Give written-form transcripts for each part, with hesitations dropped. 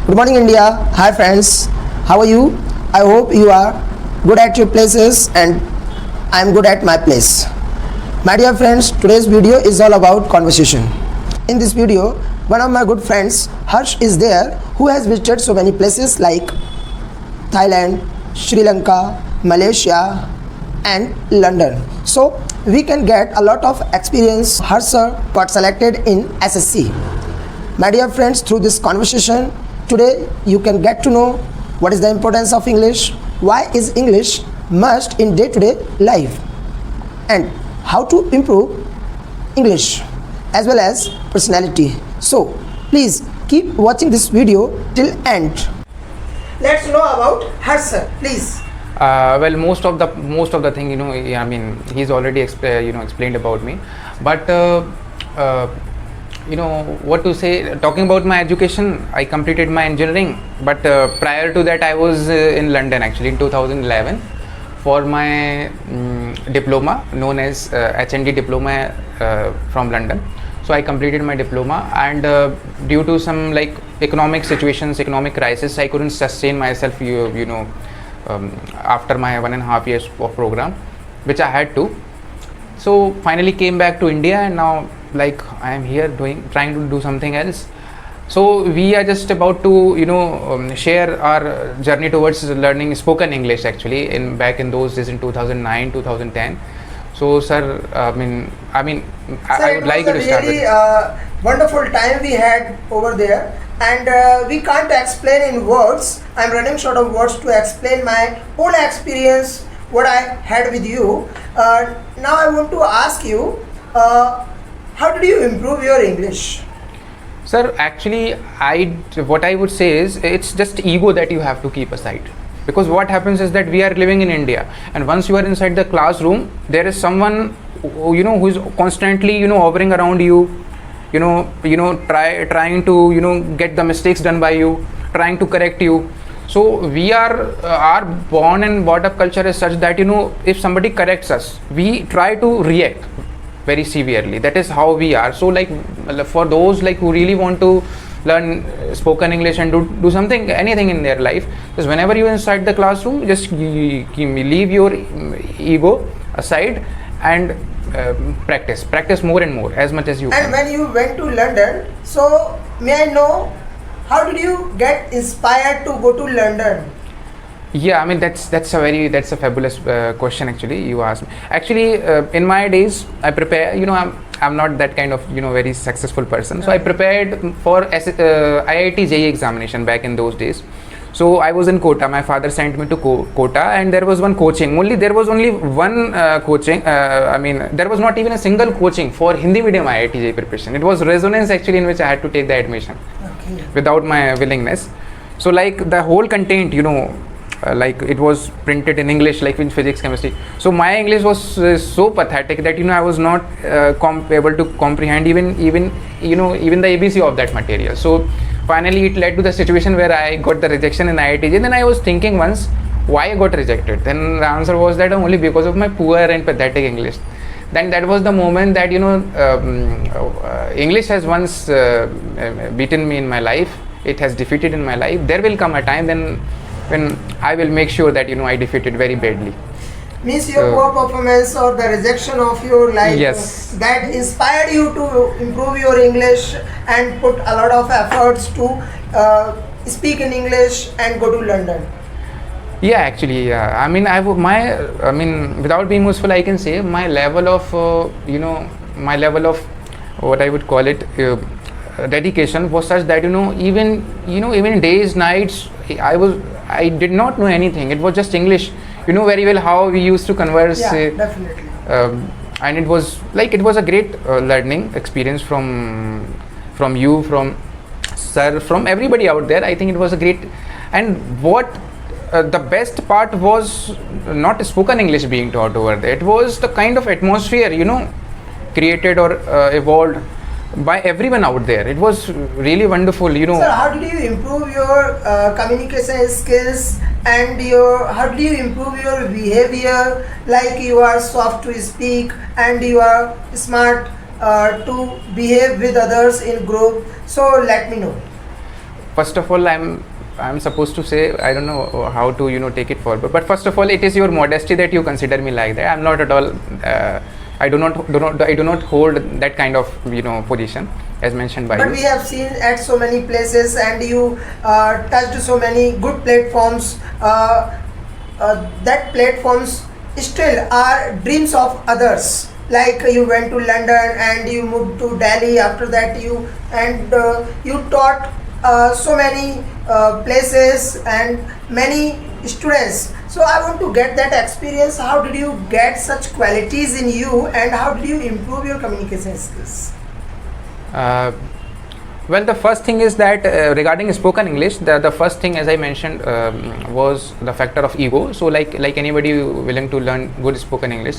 Good morning, India. Hi, friends. How are you? I hope you are good at your places and I am good at my place. My dear friends, today's video is all about conversation. In this video, one of my good friends, Harsh, is there who has visited so many places like Thailand, Sri Lanka, Malaysia, and London. So we can get a lot of experience. Harsh sir got selected in SSC. My dear friends, through this conversation, today you can get to know what is the importance of English, why is English must in day-to-day life, and how to improve English as well as personality. So please keep watching this video till end. Let's know about Harsh sir, please. Well, most of the thing, I mean, he's already explained about me, but what to say. Talking about my education, I completed my engineering, but prior to that I was in London actually in 2011 for my diploma known as HND diploma from London. So I completed my diploma, and due to some like economic situations, economic crisis, I couldn't sustain myself after my 1.5 years of program, which I had to. So finally came back to India, and now like I am here trying to do something else. So we are just about to share our journey towards learning spoken English actually back in those days in 2009 2010. So sir, I would like you to start with. Wonderful time we had over there, and we can't explain in words. I'm running short of words to explain my whole experience, what I had with you. Now I want to ask you, how did you improve your English? Sir, actually, what I would say is it's just ego that you have to keep aside. Because what happens is that we are living in India, and once you are inside the classroom, there is someone who is constantly hovering around you, trying to get the mistakes done by you, trying to correct you. So we are our born and brought up culture is such that if somebody corrects us, we try to react very severely. That is how we are. So like for those like who really want to learn spoken English and do something, anything in their life, because whenever you're inside the classroom, just leave your ego aside and practice more and more as much as you can. And when you went to London, so may I know, how did you get inspired to go to London? Yeah, I mean that's a fabulous question actually you asked me. Actually, in my days I prepare. I'm not that kind of very successful person. So I prepared for IIT JEE examination back in those days. So I was in Kota. My father sent me to Kota, and there was one coaching. There was only one coaching. There was not even a single coaching for Hindi medium IIT JEE preparation. It was Resonance actually in which I had to take the admission without my willingness. So like the whole content, like it was printed in English, like in physics, chemistry. So my English was so pathetic that I was not able to comprehend even the ABC of that material. So finally it led to the situation where I got the rejection in IIT. Then I was thinking once why I got rejected. Then the answer was that only because of my poor and pathetic English. Then that was the moment that English has once beaten me in my life. It has defeated in my life. There will come a time when I will make sure that I defeat it very badly. Means your poor performance or the rejection of your life, yes, that inspired you to improve your English and put a lot of efforts to speak in English and go to London. Yeah, actually, yeah. Without being boastful, I can say my level of what I would call it dedication was such that even days, nights, I did not know anything. It was just English. You know very well how we used to converse. Yeah, definitely. And it was a great learning experience from you, from sir, from everybody out there. I think it was a great. And what the best part was not spoken English being taught over there. It was the kind of atmosphere created or evolved by everyone out there. It was really wonderful. Sir, how did you improve your communication skills and how do you improve your behavior, like you are soft to speak and you are smart to behave with others in group? So let me know. first of all, I'm supposed to say, I don't know how to take it forward. But first of all, it is your modesty that you consider me like that. I'm not at all. I do not hold that kind of position as mentioned by But you. we have seen at so many places, and you touched so many good platforms. That platforms still are dreams of others. Like you went to London and you moved to Delhi. After that, you taught so many places and many students. So I want to get that experience. How did you get such qualities in you, and how did you improve your communication skills? Uh, well, the first thing is that regarding spoken English, the first thing, as I mentioned, was the factor of ego. So, like anybody willing to learn good spoken English,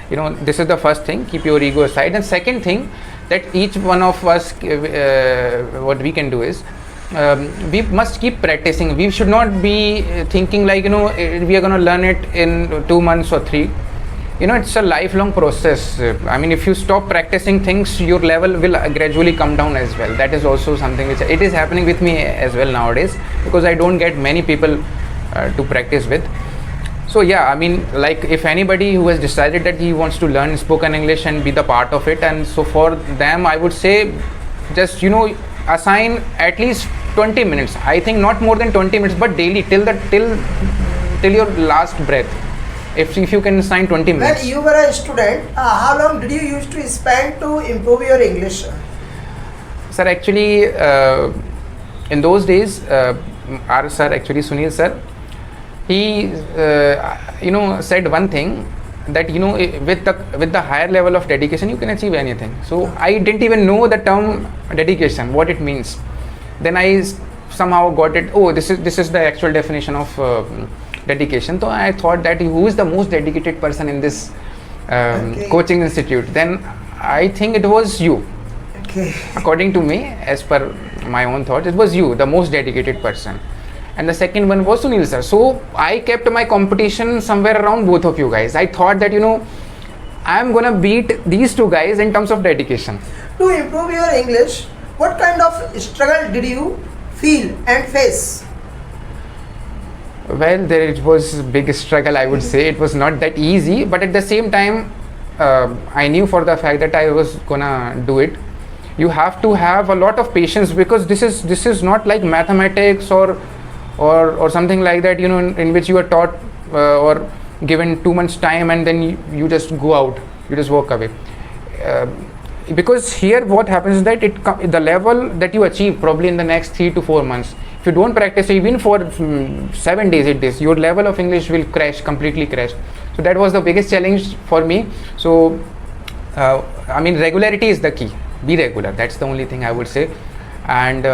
this is the first thing. Keep your ego aside. And second thing, that each one of us, what we can do is, we must keep practicing. We should not be thinking like we are going to learn it in 2 months or 3. It's a lifelong process. I mean, if you stop practicing things, your level will gradually come down as well. That is also something which it is happening with me as well nowadays, because I don't get many people to practice with. So yeah, I mean, like if anybody who has decided that he wants to learn spoken English and be the part of it, and so for them I would say, just assign at least 20 minutes. I think not more than 20 minutes, but daily till your last breath. If you can assign 20 minutes. When you were a student, how long did you used to spend to improve your English? Sir, actually, in those days, our sir, actually Sunil sir, he said one thing, that with the higher level of dedication you can achieve anything. So I didn't even know the term dedication, what it means. Then I somehow got it. Oh, this is the actual definition of dedication. So I thought that who is the most dedicated person in this coaching institute? Then I think it was you. Okay. According to me, as per my own thought, it was you, the most dedicated person. And the second one was Sunil sir. So I kept my competition somewhere around both of you guys. I thought that I am gonna beat these two guys in terms of dedication. To improve your English, what kind of struggle did you feel and face? Well, it was a big struggle, I would say. It was not that easy, but at the same time, I knew for the fact that I was gonna do it. You have to have a lot of patience, because this is not like mathematics or something like that, in which you are taught or given too much time and then you just go out, you just walk away. Because here what happens is that the level that you achieve probably in the next 3 to 4 months, if you don't practice even for 7 days, 8 days, your level of English will completely crash. So that was the biggest challenge for me. So I mean, regularity is the key. Be regular, that's the only thing I would say. And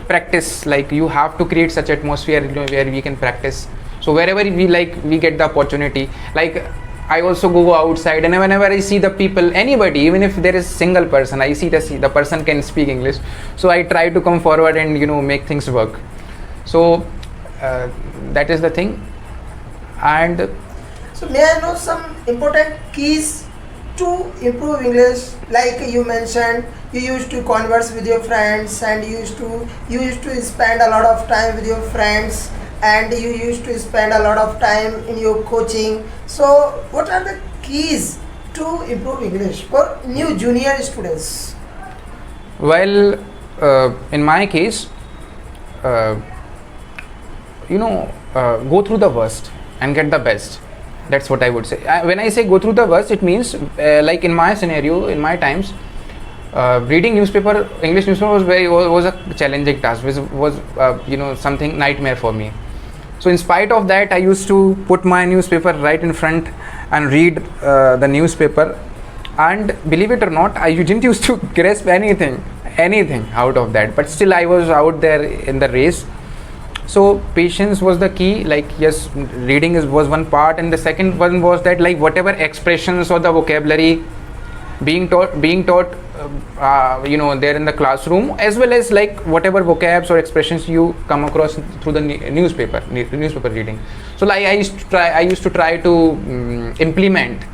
practice, like you have to create such atmosphere where we can practice. So wherever we get the opportunity, like I also go outside, and whenever I see the people, anybody, even if there is single person, I see the person can speak English, so I try to come forward and make things work. So that is the thing. And So may I know some important keys to improve English? Like you mentioned, you used to converse with your friends, and you used to spend a lot of time with your friends, and you used to spend a lot of time in your coaching. So what are the keys to improve English for new junior students? well, in my case, go through the worst and get the best. That's what I would say. When I say go through the worst, it means like in my scenario, in my times, reading English newspaper was a challenging task. Was something nightmare for me. So in spite of that, I used to put my newspaper right in front and read the newspaper. And believe it or not, I didn't used to grasp anything out of that. But still, I was out there in the race. So patience was the key. Like yes, reading was one part, and the second one was that like whatever expressions or the vocabulary being taught there in the classroom, as well as like whatever vocabs or expressions you come across through the newspaper reading. So like I used to try to implement.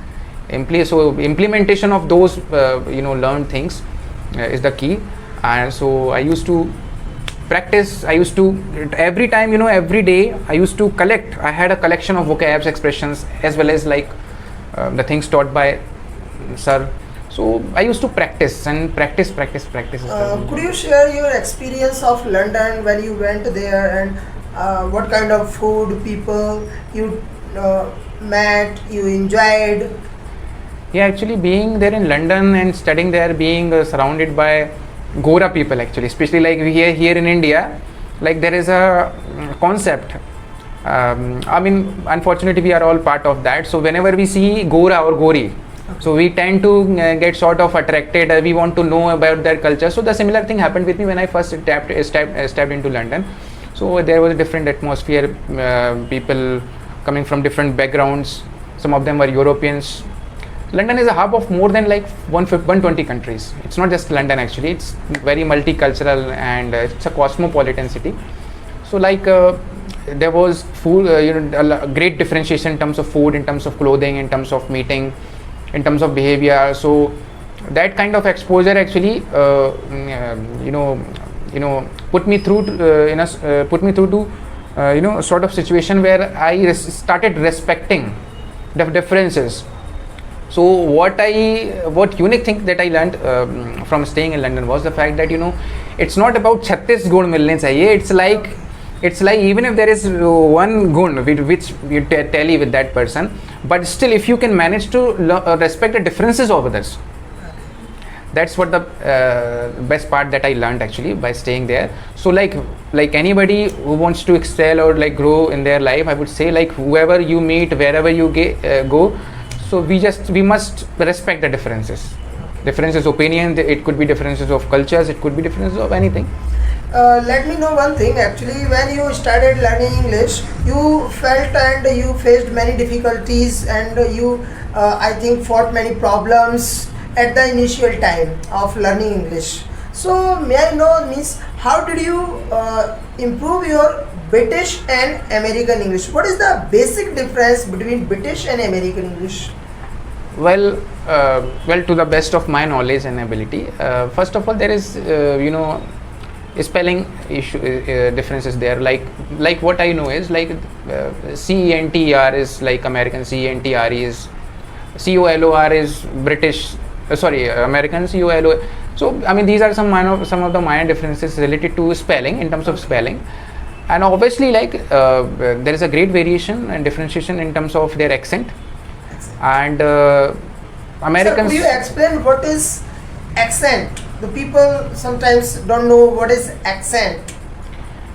So implementation of those learned things is the key. And so I used to practice. I used to every time, every day I used to collect. I had a collection of vocabs, expressions, as well as like the things taught by sir. So I used to practice and practice. Could you share your experience of London when you went there, and what kind of food, people you met, you enjoyed? Yeah, actually being there in London and studying there, being surrounded by Gora people, actually, especially like we here in India, like there is a concept. I mean, unfortunately, we are all part of that. So whenever we see Gora or Gori, so we tend to get sort of attracted. We want to know about their culture. So the similar thing happened with me when I first stepped into London. So there was a different atmosphere, people coming from different backgrounds. Some of them were Europeans. London is a hub of more than like 120 countries. It's not just London, actually. It's very multicultural, and it's a cosmopolitan city. So like there was food, a great differentiation in terms of food, in terms of clothing, in terms of meeting, in terms of behavior. So that kind of exposure actually, put me through to a sort of situation where I started respecting the differences. So what unique thing that I learned from staying in London was the fact that it's not about 36 gun milne chahiye. It's like even if there is one gun which you tally with that person, but still if you can manage to respect the differences of others, that's what the best part that I learned actually by staying there. So like anybody who wants to excel or like grow in their life, I would say like whoever you meet, wherever you go, so we must respect the differences. Differences of opinion, it could be differences of cultures, it could be differences of anything. Let me know one thing. Actually, when you started learning English, you felt and you faced many difficulties, and you, I think, fought many problems at the initial time of learning English. So, may I know, Miss, how did you improve your British and American English? What is the basic difference between British and American English? Well, to the best of my knowledge and ability, first of all, there is spelling issue differences there. Like what I know is like CENTER is like American, CENTRE is COLOR is British. American COLO. So I mean these are some of the minor differences related to spelling, in terms of spelling, and obviously like there is a great variation and differentiation in terms of their accent. And Americans. So, could you explain what is accent? The people sometimes don't know what is accent.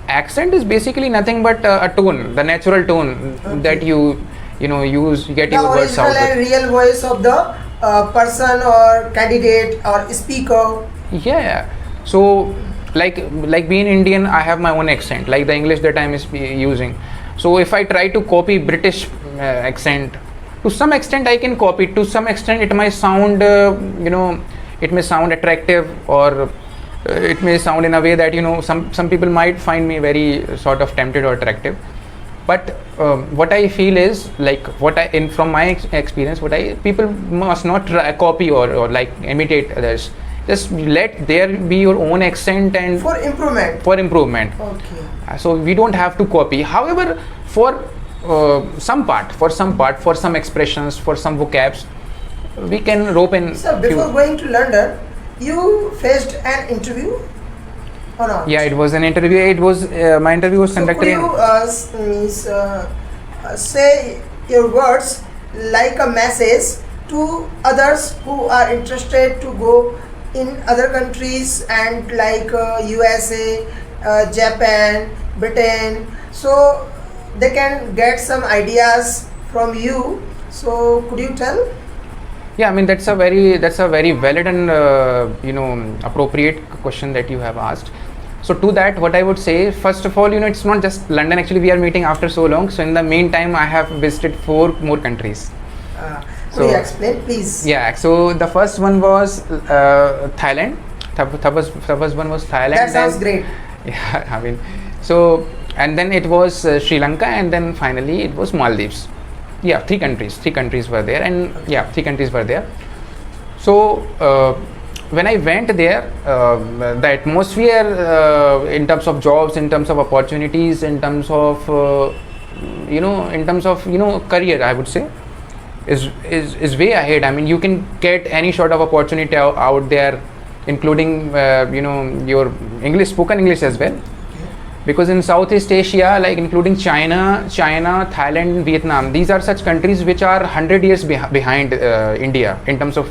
Accent is basically nothing but a tone, the natural tone that you use, get your words out. The original and real voice of the person or candidate or speaker. Yeah. So like being Indian, I have my own accent, like the English that I'm using. So if I try to copy British accent, to some extent I can copy. To some extent it might sound, it may sound attractive, or it may sound in a way that some people might find me very sort of tempted or attractive. But what I feel is like from my experience, people must not copy or like imitate others. Just let there be your own accent, and for improvement. Okay. So we don't have to copy. However, for some expressions, for some vocabs, we can rope in. So before going to London, you faced an interview or not? Yeah, it was an interview. It was my interview was conducted in. Could you say your words like a message to others who are interested to go in other countries, and like USA, Japan, Britain, so they can get some ideas from you. So could you tell? Yeah, I mean that's a very valid and appropriate question that you have asked. So to that, what I would say, first of all, it's not just London. Actually, we are meeting after so long. So in the meantime, I have visited 4 more countries. Could you explain, please? Yeah. So the first one was Thailand. The first one was Thailand. That sounds great. Yeah, I mean, so and then it was Sri Lanka, and then finally it was Maldives. Yeah, 3 countries were there, and 3 countries were there. So when I went there, the atmosphere in terms of jobs, in terms of opportunities, in terms of career, I would say, is way ahead. I mean, you can get any sort of opportunity out there, including your spoken English as well. Because in Southeast Asia, like including China, Thailand, Vietnam, these are such countries which are 100 years behind India in terms of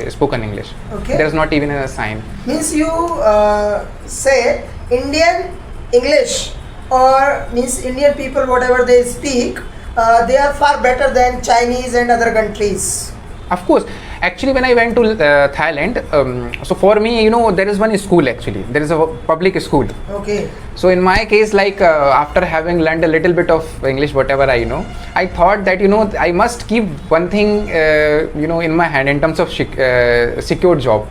spoken English. Okay. There's not even a sign. Means you say Indian English, or means Indian people whatever they speak, they are far better than Chinese and other countries. Of course. Actually, when I went to Thailand, so for me, there is one school actually. There is a public school. Okay. So in my case, like after having learned a little bit of English, whatever I know, I thought that I must keep one thing in my hand in terms of secure job.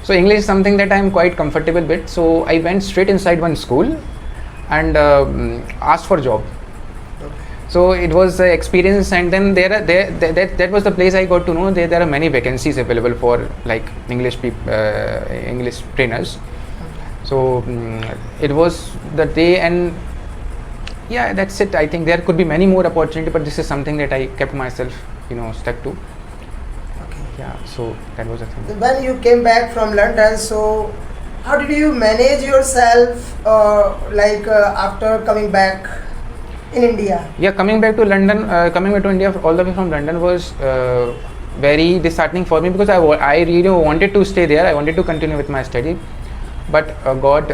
So English is something that I am quite comfortable with. So I went straight inside one school and asked for job. So it was an experience, and then that was the place I got to know there are many vacancies available for like English trainers. So it was the day, and yeah, that's it. I think there could be many more opportunity, but this is something that I kept myself stuck to. Okay. Yeah, so that was the thing. When you came back from London, so how did you manage yourself after coming back in India? Yeah, coming back to London, coming back to India all the way from London was very disheartening for me, because I really wanted to stay there. I wanted to continue with my study, but God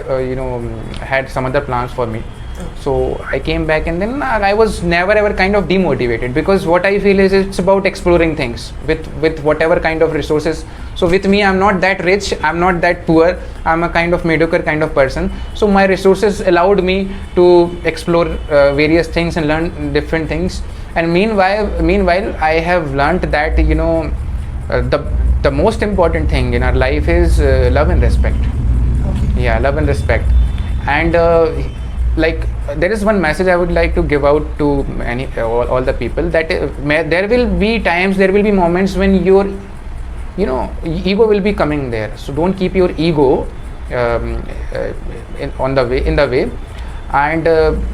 had some other plans for me. So I came back, and then I was never ever kind of demotivated, because what I feel is it's about exploring things with whatever kind of resources. So with me, I'm not that rich, I'm not that poor, I'm a kind of mediocre kind of person. So my resources allowed me to explore various things and learn different things. And meanwhile I have learned that the most important thing in our life is love and respect. Okay. Yeah, love and respect. And like there is one message I would like to give out to all the people, that there will be times, there will be moments when your ego will be coming there. So don't keep your ego in the way, and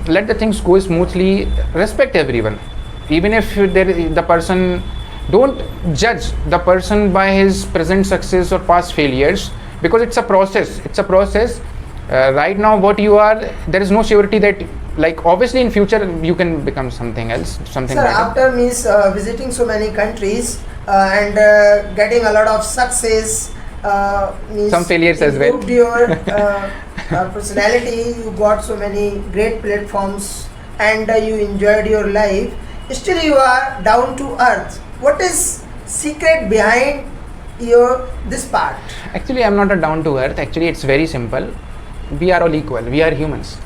let the things go smoothly. Respect everyone, even if the person, don't judge the person by his present success or past failures, because it's a process. Right now what you are, there is no surety that, like, obviously in future you can become something else, something Sir, better. after visiting so many countries and getting a lot of success, Some failures as well. improved your personality, you got so many great platforms, and you enjoyed your life, still you are down to earth. What is secret behind this part? Actually, I'm not a down to earth. Actually, it's very simple. We are all equal. We are humans.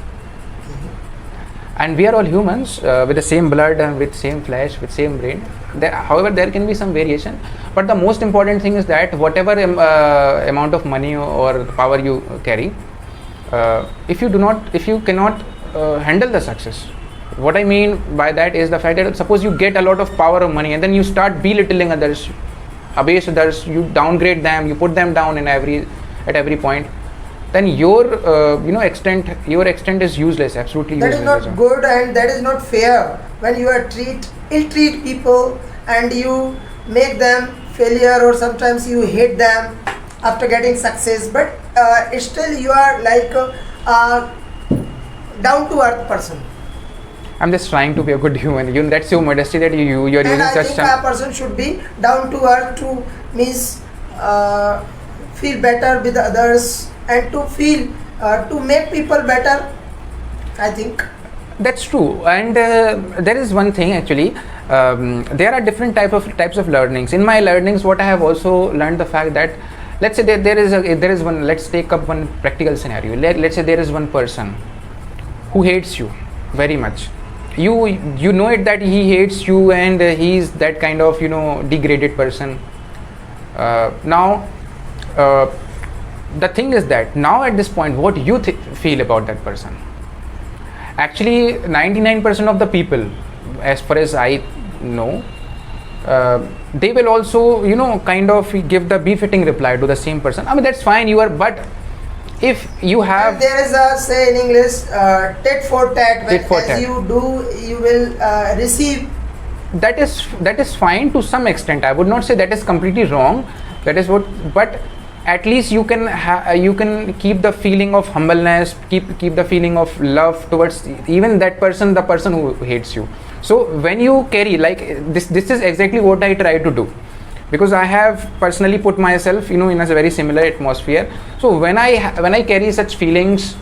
And we are all humans with the same blood and with same flesh, with same brain. However, there can be some variation. But the most important thing is that whatever amount of money or power you carry, if you cannot handle the success, what I mean by that is the fact that suppose you get a lot of power or money, and then you start belittling others, abase others, you downgrade them, you put them down at every point, then your extent is useless, absolutely That useless. is not good, and that is not fair when you are ill-treat people and you make them failure, or sometimes you hate them after getting success, but still you are like a down-to-earth person. I'm just trying to be a good human. That's your modesty that you're And using I such think a person should be down to earth to feel better with others, and to feel to make people better, I think. That's true, and there is one thing actually. There are different types of learnings. In my learnings, what I have also learned the fact that, let's say there is one. Let's take up one practical scenario. Let's say there is one person who hates you very much. You know it that he hates you, and he's that kind of degraded person. Now the thing is that now at this point, what you feel about that person? Actually, 99% of the people, as far as I know, they will also, you know, kind of give the befitting reply to the same person. I mean, that's fine, you are, but if you have, And there is a say in English, tit for tat. Tit for As tat. you do, you will receive. that is fine to some extent. I would not say that is completely wrong. That is what, but at least you can you can keep the feeling of humbleness, keep the feeling of love towards even that person, the person who hates you. So when you carry like this is exactly what I try to do, because I have personally put myself, you know, in a very similar atmosphere. So when I carry such feelings,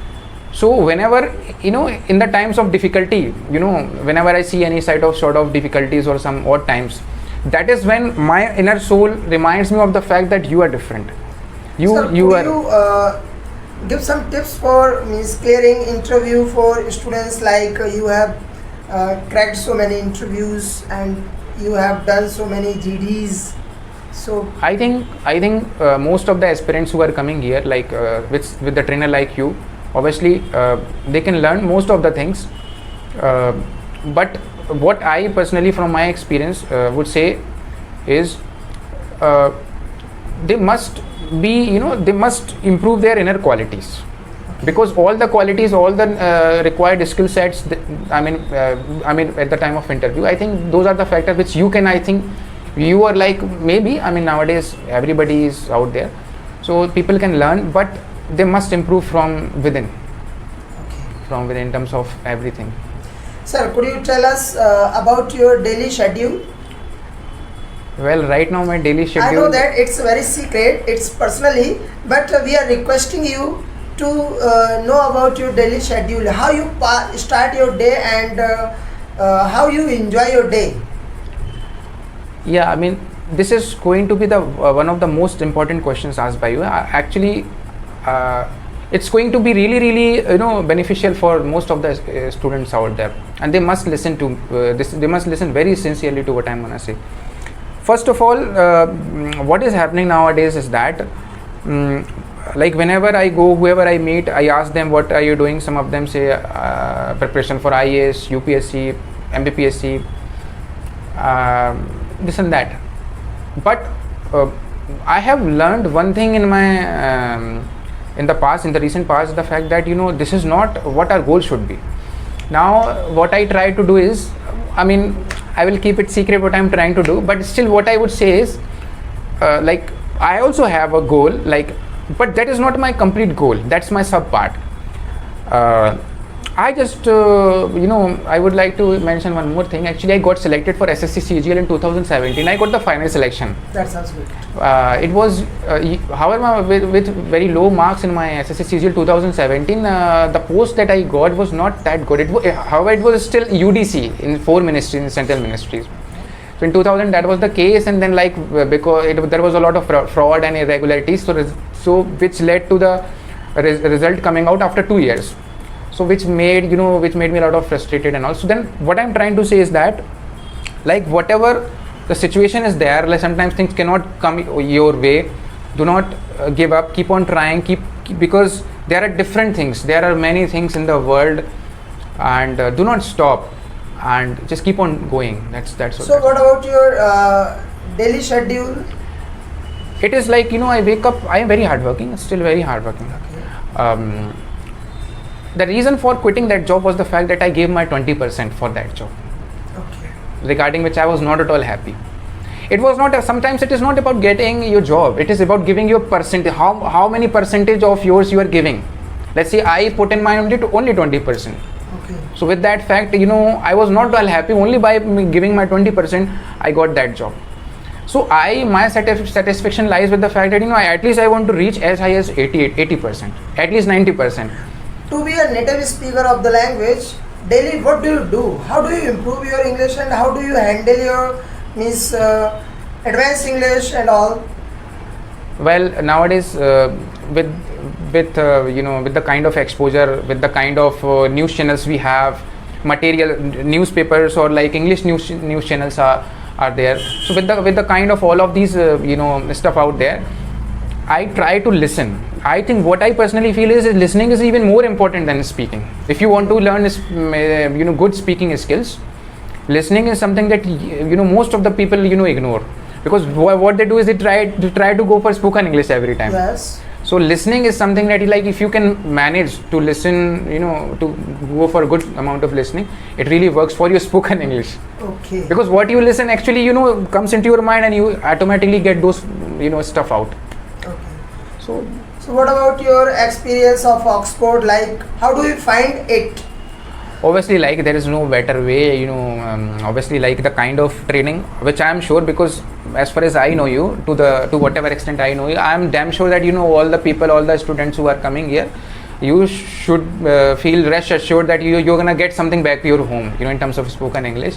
so whenever, you know, in the times of difficulty, you know, whenever I see any sort of difficulties or some odd times, that is when my inner soul reminds me of the fact that you are different. Sir, could You are. you give some tips for means clearing interview for students, like you have cracked so many interviews and you have done so many GDs. So I think most of the aspirants who are coming here, like with the trainer like you, obviously they can learn most of the things. But what I personally, from my experience, would say is they must be, you know, they must improve their inner qualities, because all the qualities, all the required skill sets, I mean at the time of interview, I think those are the factors which you can, I think you are like, maybe, I mean nowadays everybody is out there, so people can learn, but they must improve from within, in terms of everything. sir, could you tell us about your daily schedule? Well, right now my daily schedule, I know that it's very secret, it's personally, but we are requesting you to know about your daily schedule, how you start your day and how you enjoy your day. yeah, I mean this is going to be the one of the most important questions asked by you. Actually, it's going to be really, you know, beneficial for most of the students out there, and they must listen to this. They must listen very sincerely to what I'm gonna say. First of all, what is happening nowadays is that, like whenever I go, whoever I meet, I ask them, what are you doing? Some of them say preparation for IAS, UPSC, MPPSC, this and that. But I have learned one thing in my in the recent past, the fact that, you know, this is not what our goal should be. Now what I try to do is, I mean, I will keep it secret what I'm trying to do, but still what I would say is, like I also have a goal, like, but that is not my complete goal, that's my sub part. I just you know, I would like to mention one more thing. Actually, I got selected for SSC CGL in 2017. I got the final selection. That sounds good. It was however, with very low marks in my SSC CGL 2017, the post that I got was not that good. However, it was still UDC in 4 ministries, in central ministries. So in 2000 that was the case, and then like because there was a lot of fraud and irregularities, so which led to the result coming out after 2 years. So which made me a lot of frustrated and all. So then what I'm trying to say is that, like, whatever the situation is there, like sometimes things cannot come your way, do not give up, keep on trying, keep because there are different things, there are many things in the world, and do not stop and just keep on going. That's So what about your daily schedule? It is like, you know, I wake up, I am very hardworking, still very hardworking. The reason for quitting that job was the fact that I gave my 20% for that job, Okay. regarding which I was not at all happy. It was not, sometimes it is not about getting your job, it is about giving your percentage, how many percentage of yours you are giving. Let's say I put in my only 20%. Okay. So with that fact, you know, I was not all happy. Only by giving my 20%, I got that job. So my satisfaction lies with the fact that, you know, at least I want to reach as high as 80%, at least 90%. To be a native speaker of the language, daily what do you do? How do you improve your English and how do you handle your advanced English and all? Well, nowadays with you know, with the kind of exposure, with the kind of news channels we have, material newspapers or like English news channels are there. So with the kind of all of these you know, stuff out there, I try to listen. I think what I personally feel is listening is even more important than speaking. If you want to learn you know, good speaking skills, listening is something that most of the people ignore, because what they do is they try to go for spoken English every time. Yes. So listening is something that like if you can manage to listen, to go for a good amount of listening, it really works for your spoken English. Okay. Because what you listen actually comes into your mind and you automatically get those stuff out. Okay. So So what about your experience of Oxford? Like, how do you find it? obviously, like, there is no better way, obviously, like the kind of training which I am sure, because as far as I know you, to whatever extent I know you, I am damn sure that all the people, all the students who are coming here, you should feel rest assured that you're gonna get something back to your home, in terms of spoken English.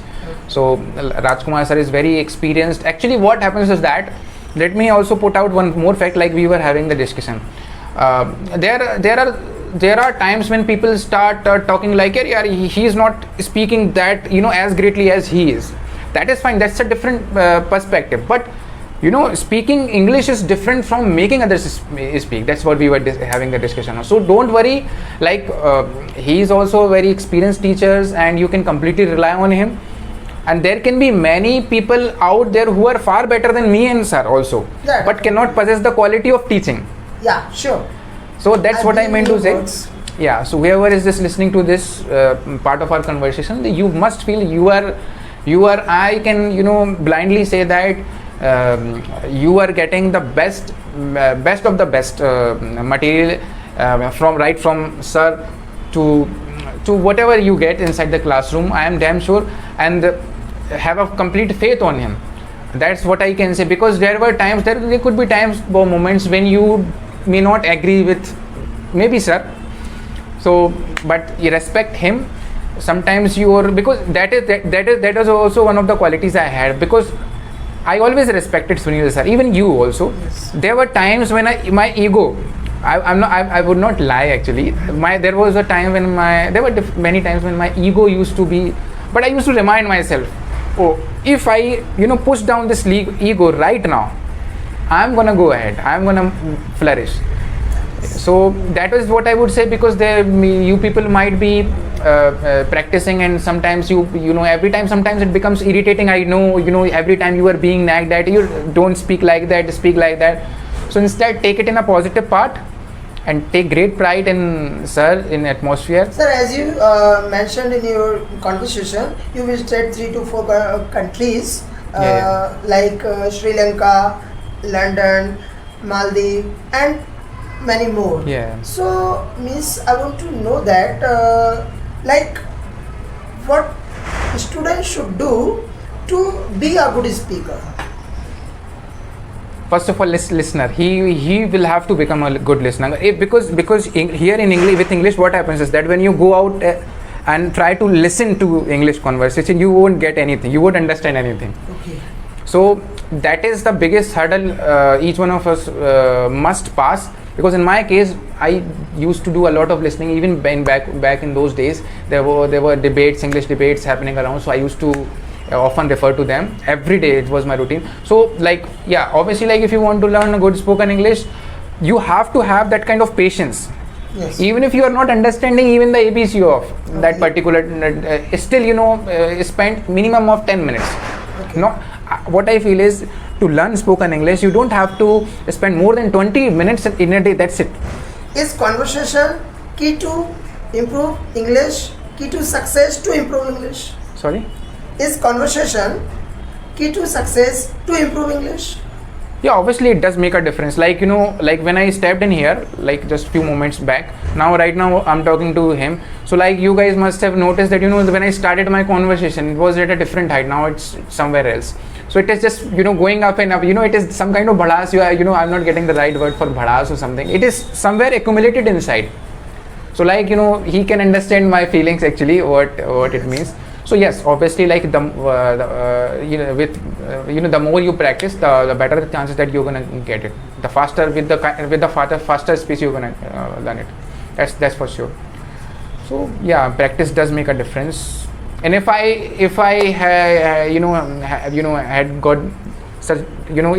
So Rajkumar sir is very experienced. Actually, what happens is that, let me also put out one more fact, like we were having the discussion. There are times when people start talking like, yeah, he is not speaking that as greatly as he is. That is fine. That's a different perspective. But speaking English is different from making others speak. That's what we were having the discussion on. So don't worry. Like he is also very experienced teachers, and you can completely rely on him. And there can be many people out there who are far better than me and sir also, Yeah. but cannot possess the quality of teaching. Yeah, sure. So that's what I meant to say. Words. Yeah. So whoever is just listening to this part of our conversation, you must feel you are. I can blindly say that you are getting the best of the best material from sir to whatever you get inside the classroom. I am damn sure, and have a complete faith on him. That's what I can say, because there could be times or moments when you may not agree with maybe sir, so but you respect him. Sometimes because that is also one of the qualities I had, because I always respected Sunil sir, even you also. Yes. There were times when my ego, I would not lie actually, there was a time when there were many times when my ego used to be, but I used to remind myself, oh, if I push down this ego right now, I'm gonna go ahead, I'm gonna flourish. So that is what I would say, because you people might be practicing, and sometimes every time sometimes it becomes irritating. I know every time you are being nagged that you don't speak like that, speak like that. So instead, take it in a positive part and take great pride in atmosphere. Sir, as you mentioned in your conversation, you visited 3 to 4 countries like Sri Lanka, London, Maldives, and many more. Yeah. So, Miss, I want to know that like what students should do to be a good speaker. First of all, listener, he will have to become a good listener. Because here in English, with English, what happens is that when you go out and try to listen to English conversation, you won't get anything, you won't understand anything. Okay. So that is the biggest hurdle each one of us must pass. Because in my case, I used to do a lot of listening. Even back in those days, there were debates, English debates happening around. So I used to often refer to them every day. It was my routine. So like, yeah, obviously, like if you want to learn a good spoken English, you have to have that kind of patience. Yes. Even if you are not understanding even the ABC of that particular, still spend minimum of 10 minutes. Okay. No, what I feel is, to learn spoken English, you don't have to spend more than 20 minutes in a day. That's it. Is conversation key to improve English? Key to success to improve English? Sorry. Is conversation key to success to improve English? Yeah, obviously it does make a difference. Like like when I stepped in here, like just few moments back. Right now I'm talking to him. So like you guys must have noticed that when I started my conversation, it was at a different height. Now it's somewhere else. So it is just going up and up. It is some kind of bhadas. I'm not getting the right word for bhadas or something. It is somewhere accumulated inside. So like he can understand my feelings actually, what it means. So yes, obviously, like the more you practice, the better the chances that you're gonna get it. The faster with the faster space you're gonna learn it. That's for sure. So yeah, practice does make a difference. And if I had got such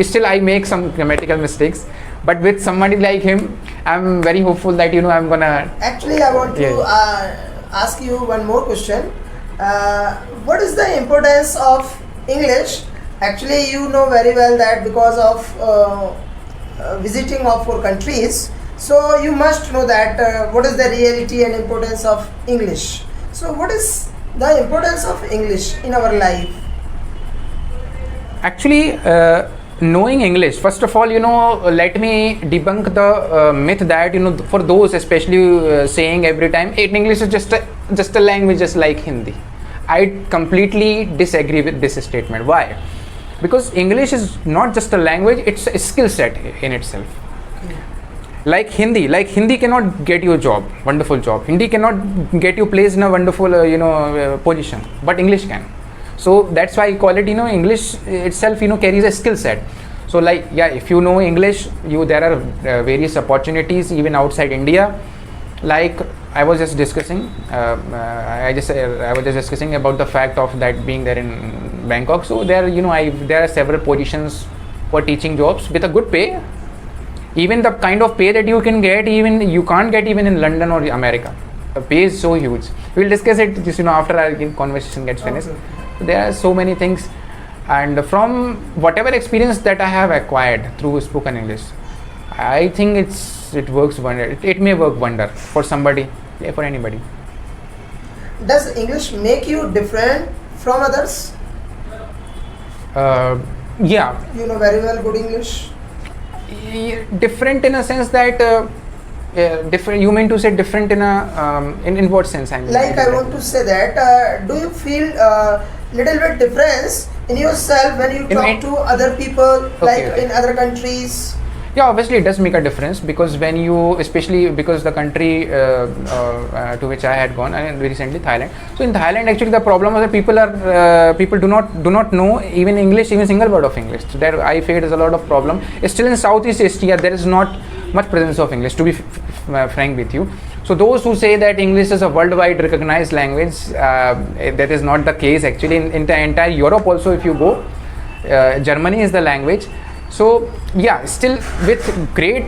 still I make some grammatical mistakes, but with somebody like him, I'm very hopeful that I'm gonna. Actually, I want to ask you one more question. What is the importance of English? Actually, you know very well that because of visiting of four countries, so you must know that what is the reality and importance of English. So, what is the importance of English in our life? Actually, knowing English, first of all, let me debunk the myth that, for those especially saying every time, English is just a language just like Hindi. I completely disagree with this statement. Why? Because English is not just a language, it's a skill set in itself. Like Hindi cannot get you a job, wonderful job. Hindi cannot get you placed in a wonderful, position, but English can. So that's why I call it, English itself, carries a skill set. So like, yeah, if you know English, there are various opportunities even outside India. Like I was just discussing, I was just discussing about the fact of that being there in Bangkok. So there, there are several positions for teaching jobs with a good pay. Even the kind of pay that you can get, even you can't get even in London or America. The pay is so huge. We'll discuss it just after our conversation gets finished. Okay. There are so many things, and from whatever experience that I have acquired through spoken English, I think it works wonder. It may work wonder for somebody, for anybody. Does English make you different from others? Yeah, You know very well good English. different in a sense that different. You mean to say different in a in what sense? I mean, Like I want to say that, do you feel little bit difference in yourself when you talk to other people, like okay. in other countries? Yeah, obviously it does make a difference, because when you, especially because the country to which I had gone, and recently Thailand. So in Thailand, actually the problem was that people do not know even English, even single word of English. So there I faced a lot of problem. Still in Southeast Asia, there is not much presence of English, to be frank with you. So those who say that English is a worldwide recognized language, that is not the case actually. In the entire Europe also, if you go, Germany is the language. So yeah, still with great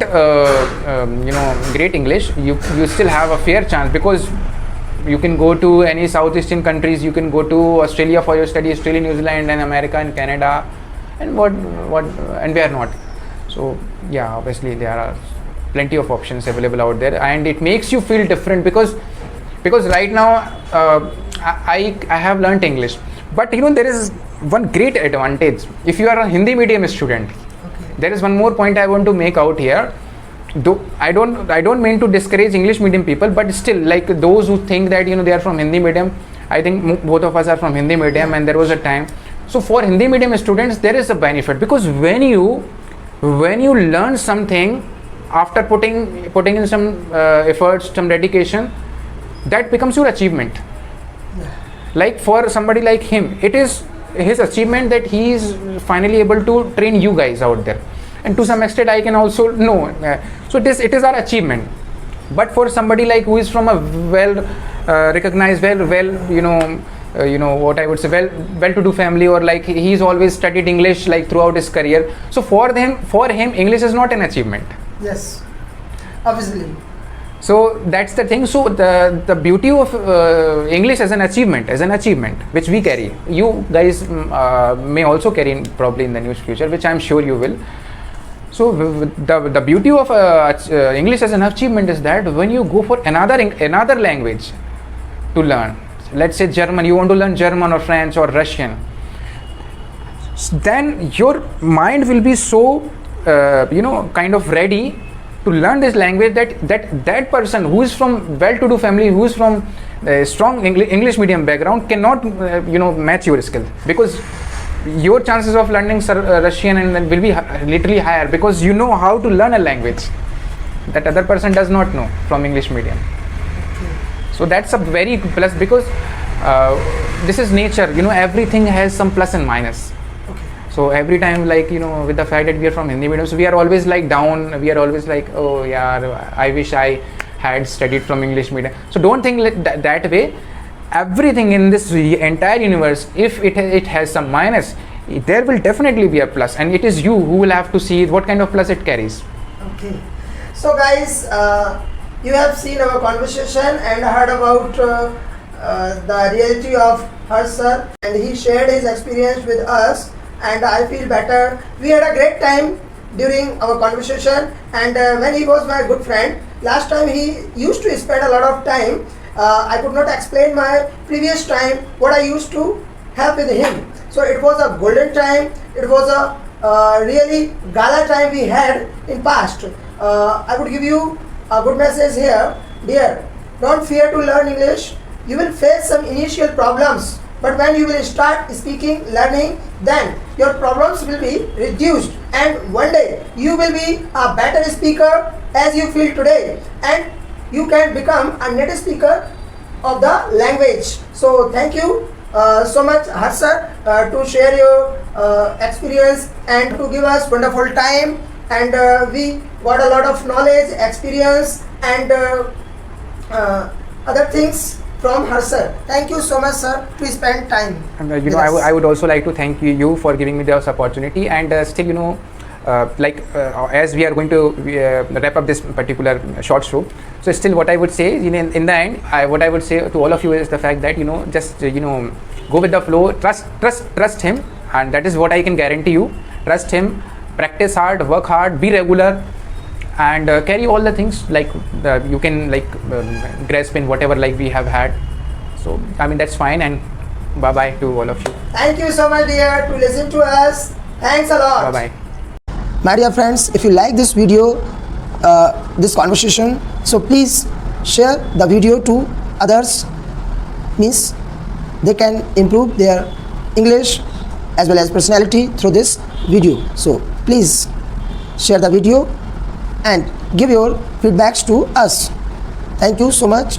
great English, you still have a fair chance, because you can go to any Southeastern countries, you can go to Australia for your study, Australia, New Zealand, and America and Canada, and and we are not. So yeah, obviously there are plenty of options available out there, and it makes you feel different, because right now I have learnt English, but there is one great advantage if you are a Hindi medium student. There is one more point I want to make out here. Though I don't mean to discourage English medium people, but still, like those who think that they are from Hindi medium, I think both of us are from Hindi medium, and there was a time. So for Hindi medium students, there is a benefit, because when you learn something after putting in some efforts, some dedication, that becomes your achievement. Like for somebody like him, it is his achievement that he is finally able to train you guys out there, and to some extent I can also know. So it is our achievement. But for somebody like who is from a well recognized, what I would say, well-to-do family, or like he's always studied English like throughout his career. So for him, English is not an achievement. Yes, obviously. So that's the thing. So the beauty of English as an achievement, which we carry. You guys may also carry probably in the near future, which I'm sure you will. So the beauty of English as an achievement is that when you go for another language to learn, let's say German, you want to learn German or French or Russian, then your mind will be so kind of ready to learn this language that person who is from well-to-do family, who is from a strong English medium background, cannot match your skill, because your chances of learning Russian and will be literally higher, because you know how to learn a language that other person does not know from English medium. So that's a very plus, because this is nature. Everything has some plus and minus. So every time, like with the fact that we are from Hindi medium, so we are always like down. We are always like, oh yeah, I wish I had studied from English medium. So don't think that way. Everything in this entire universe, if it has some minus, there will definitely be a plus, and it is you who will have to see what kind of plus it carries. Okay. So guys, you have seen our conversation and heard about the reality of Harsh sir, and he shared his experience with us, and I feel better. We had a great time during our conversation, and when he was my good friend, last time he used to spend a lot of time. I could not explain my previous time what I used to have with him. So it was a golden time. It was a really gala time we had in past. I would give you a good message here, dear. Don't fear to learn English. You will face some initial problems, but when you will start speaking, learning, then your problems will be reduced, and one day you will be a better speaker as you feel today, and you can become a native speaker of the language. So thank you so much, Harsh sir, to share your experience and to give us wonderful time, and we got a lot of knowledge, experience, and other things from Harsh sir. Thank you so much, sir, to spend time. And, with us. I would also like to thank you for giving me this opportunity, and still, as we are going to wrap up this particular short show, so still what I would say, in the end, what I would say to all of you is the fact that, just go with the flow, trust him, and that is what I can guarantee you. Trust him, practice hard, work hard, be regular, and carry all the things like you can grasp in whatever we have had. So that's fine, and bye bye to all of you. Thank you so much, dear, to listen to us. Thanks a lot. Bye bye. My dear friends, if you like this video, this conversation, so please share the video to others, means they can improve their English as well as personality through this video. So please share the video and give your feedbacks to us. Thank you so much.